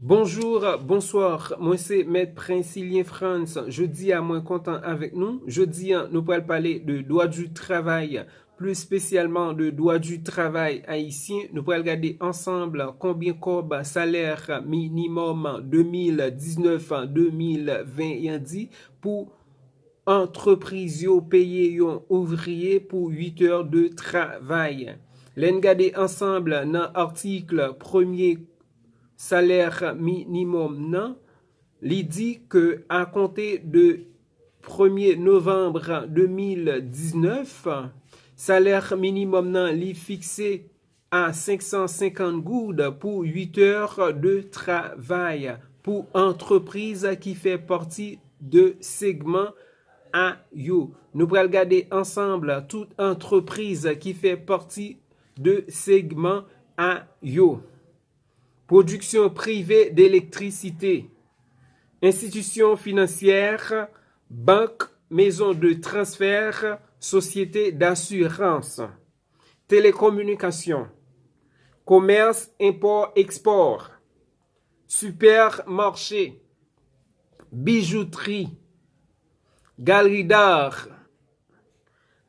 Bonjour, bonsoir, moi c'est Maître Princilien France. Jeudi à moins content avec nous. Jeudi, nous pourrons parler de droit du travail, plus spécialement de droit du travail haïtien. Nous pourrons regarder ensemble combien cob salaire minimum 2019-2020 dit pour entreprise yo payer yon ouvrier pour 8 heures de travail. L'en regarder ensemble dans l'article premier salaire minimum nan, li dit que à compter de 1er novembre 2019, salaire minimum nan li fixé à 550 goudes pour 8 heures de travail pour entreprise qui fait partie de segment A yo. Nous allons regarder ensemble toute entreprise qui fait partie de segment A yo. Production privée d'électricité, institutions financières, banques, maisons de transfert, sociétés d'assurance, télécommunications, commerce, import-export, supermarché, bijouterie, galerie d'art,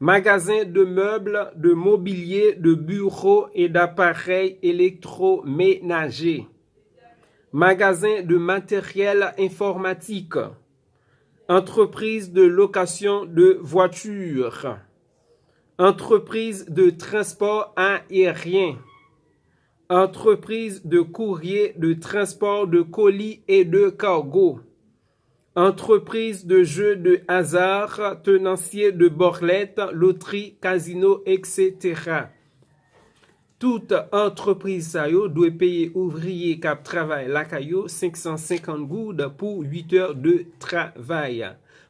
magasin de meubles, de mobilier, de bureaux et d'appareils électroménagers, magasin de matériel informatique, entreprise de location de voitures, entreprise de transport aérien, entreprise de courrier, de transport de colis et de cargo, entreprise de jeux de hasard, tenancier de borlettes, loterie, casino, etc. Toute entreprise sa yo doit payer ouvrier qui travaille la caillou 550 goudes pour 8 heures de travail.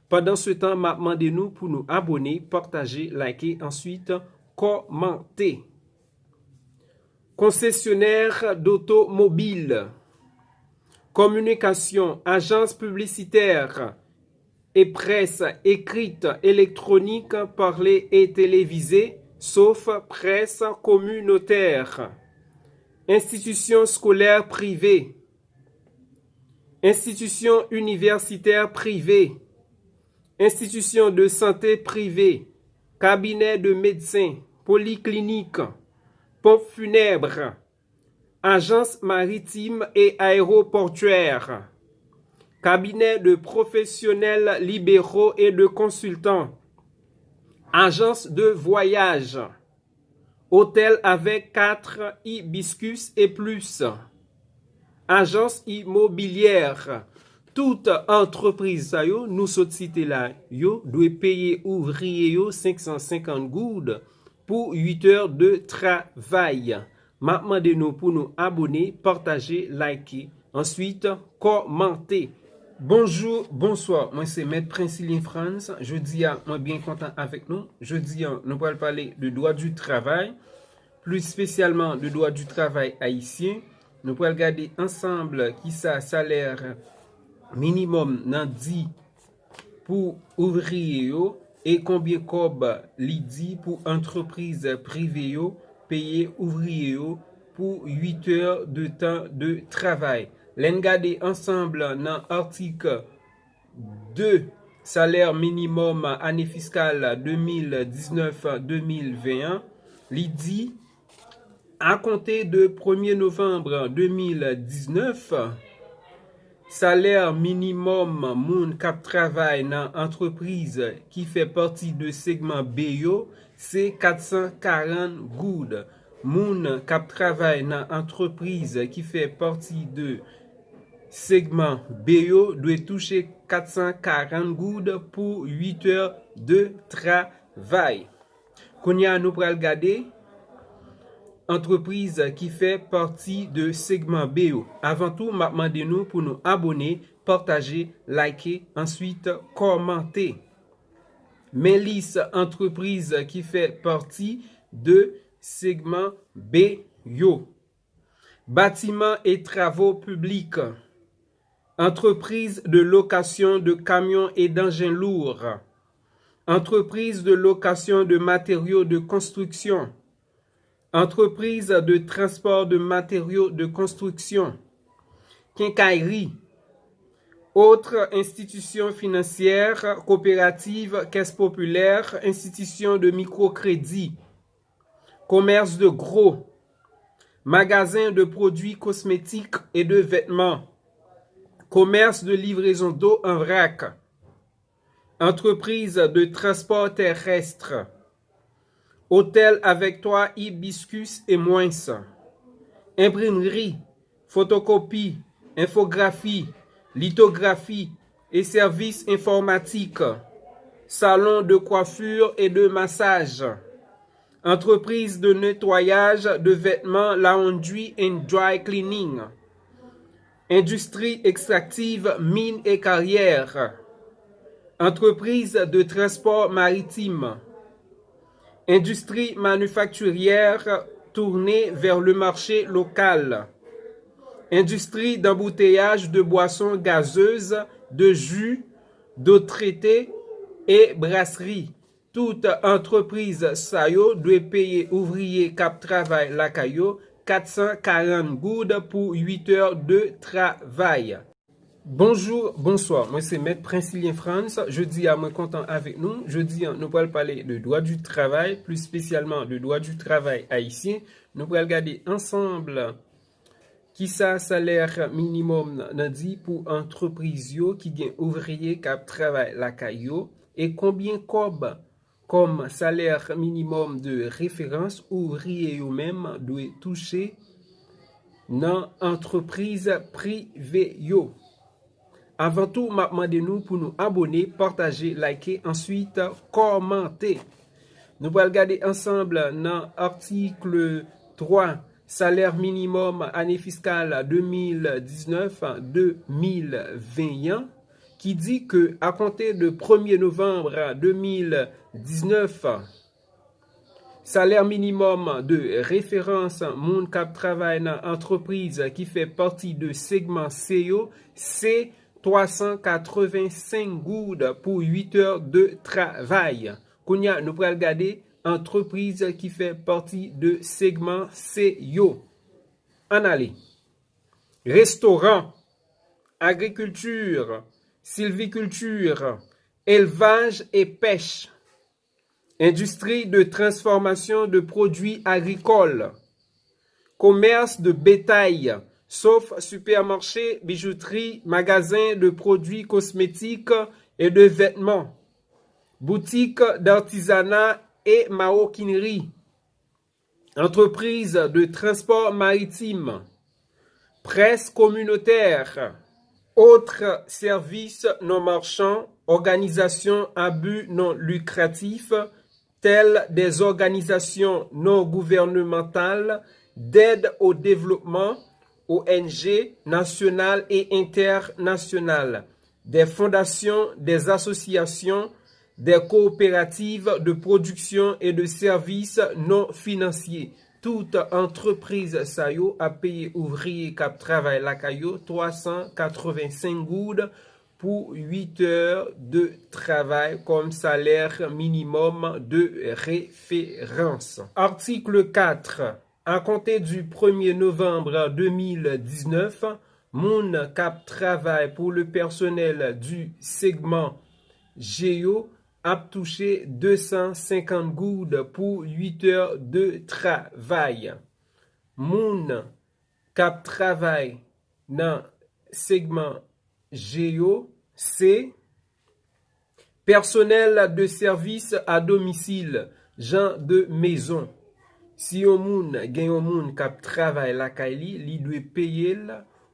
Pendant ce temps, m'a demandé nous pour nous abonner, partager, liker, ensuite commenter. Concessionnaire d'automobile, communication, agence publicitaire et presse écrite, électronique, parlée et télévisée, sauf presse communautaire, institutions scolaires privées, institutions universitaires privées, institutions de santé privées, cabinet de médecins, polyclinique, pompe funèbre, agence maritime et aéroportuaire, cabinet de professionnels libéraux et de consultants, agence de voyage, hôtel avec 4 hibiscus et plus, agence immobilière. Toute entreprise sa yo, nous saute cité là, yo doit payer ouvrier yo 550 goudes pour 8 heures de travail. Maintenant de nous pour nous abonner, partager, liker, ensuite commenter. Bonjour, bonsoir, moi c'est Maître Princilien France. Jeudi, moi bien content avec nous. Jeudi, nous allons parler de droit du travail, plus spécialement de droit du travail haïtien. Nous allons regarder ensemble qui ça salaire minimum nan dit pour ouvrier yo et combien cob li dit pour entreprise privée yo payer ouvrier yo pour 8 heures de temps de travail. L'en garder ensemble dans article 2 salaire minimum année fiscale 2019-2021 li dit à compter de 1er novembre 2019 salaire minimum moun kap travail dans entreprise qui fait partie de segment B yo, c'est 440 goudes. Moun kap travail dans entreprise qui fait partie de segment B yo doit toucher 440 goudes pour 8 heures de travail. Kounya nous pral regarder entreprise qui fait partie de segment BO. Avant tout, m'a demandé nous pour nous abonner, partager, liker, ensuite commenter. Mélis entreprise qui fait partie de segment BO. Bâtiments et travaux publics. Entreprise de location de camions et d'engins lourds. Entreprise de location de matériaux de construction. Entreprise de transport de matériaux de construction, quincaillerie. Autres institutions financières, coopératives, caisses populaires, institutions de microcrédit, commerce de gros, magasins de produits cosmétiques et de vêtements, commerce de livraison d'eau en vrac, entreprise de transport terrestre, hôtel avec toit hibiscus et moins, imprimerie, photocopie, infographie, lithographie et services informatiques, salon de coiffure et de massage, entreprise de nettoyage de vêtements, laundry and dry cleaning, industrie extractive, mines et carrières, entreprise de transport maritime, industrie manufacturière tournée vers le marché local, industrie d'embouteillage de boissons gazeuses, de jus, d'eau traitée et brasserie. Toute entreprise sayo doit payer ouvrier cap travail la caillou 440 goudes pour 8 heures de travail. Bonjour, bonsoir, moi c'est Maître Princilien France. Jeudi à moi content avec nous. Jeudi nous allons parler de droit du travail, plus spécialement de droit du travail haïtien. Nous allons regarder ensemble qui ça salaire minimum nan dit pour entreprise yo qui gen ouvrier qui travaille la caillou et combien comme salaire minimum de référence ouvrier yo même doit toucher dans entreprise privée yo. Avant tout, m'a demandé nous pour nous abonner, partager, liker, ensuite commenter. Nous allons regarder ensemble dans l'article 3, salaire minimum année fiscale 2019-2021, qui dit que à compter de 1er novembre 2019, salaire minimum de référence moun kap travail dans entreprise qui fait partie de segment CEO, c'est 385 goudes pour 8 heures de travail. Kounya, nous pourrons regarder entreprise qui fait partie de segment CEO. En aller. Restaurant, agriculture, sylviculture, élevage et pêche. Industrie de transformation de produits agricoles. Commerce de bétail, sauf supermarché, bijouterie, magasin de produits cosmétiques et de vêtements, boutique d'artisanat et maroquinerie, entreprise de transport maritime, presse communautaire, autres services non marchands, organisations à but non lucratif, telles des organisations non gouvernementales d'aide au développement, ONG nationales et internationales, des fondations, des associations, des coopératives de production et de services non financiers. Toute entreprise sayo a payé ouvrier cap travail la caillou 385 goudes pour 8 heures de travail comme salaire minimum de référence. Article 4. À compter du 1er novembre 2019, moun kap travail pour le personnel du segment GEO a touché 250 goudes pour 8 heures de travail. Moun kap travail dans segment GEO, c'est personnel de service à domicile, gens de maison. Si yon moun gen yon moun kap travail la kaili, li doit payer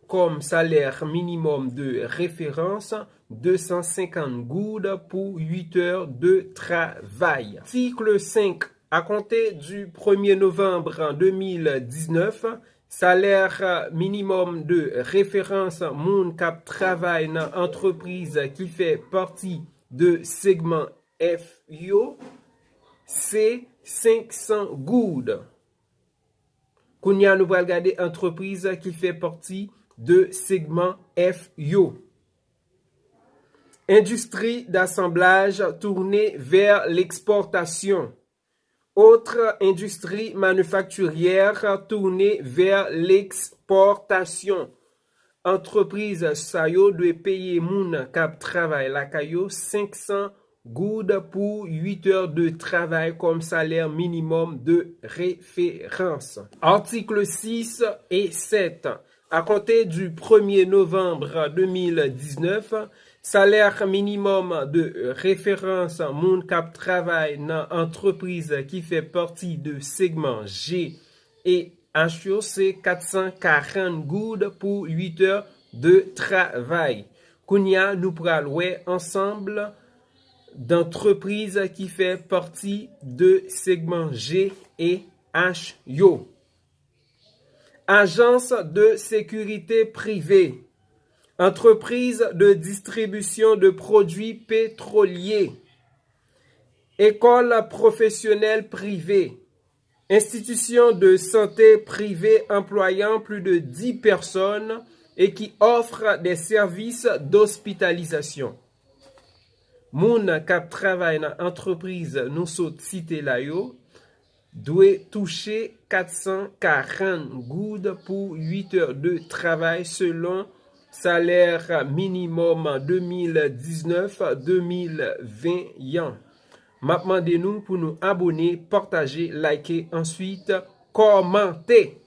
comme salaire minimum de référence 250 goudes pour 8 heures de travail. Article 5. À compter du 1er novembre 2019, salaire minimum de référence moun kap travail dans entreprise qui fait partie de segment FIO, c'est 500 goudes. Kounya nous va regarder entreprise qui fait partie de segment FIO. Industrie d'assemblage tournée vers l'exportation. Autre industrie manufacturière tournée vers l'exportation. entreprise sa yo doit payer moun kap travail la kayo 500 goud pour 8 heures de travail comme salaire minimum de référence. Article 6 et 7. À compter du 1er novembre 2019, salaire minimum de référence moun kap travail dans entreprise qui fait partie de segment G et H, c'est 440 goud pour 8 heures de travail. Kounya nous pral wè ensemble d'entreprise qui fait partie de segment G et H yo. Agence de sécurité privée. Entreprise de distribution de produits pétroliers. École professionnelle privée. Institution de santé privée employant plus de 10 personnes et qui offre des services d'hospitalisation. Moun kap travail dans entreprise nous saute cité la yo doit toucher 440 goud pour 8 heures de travail selon salaire minimum 2019-2020. M'a demandé nous pour nous abonner, partager, liker, ensuite commenter.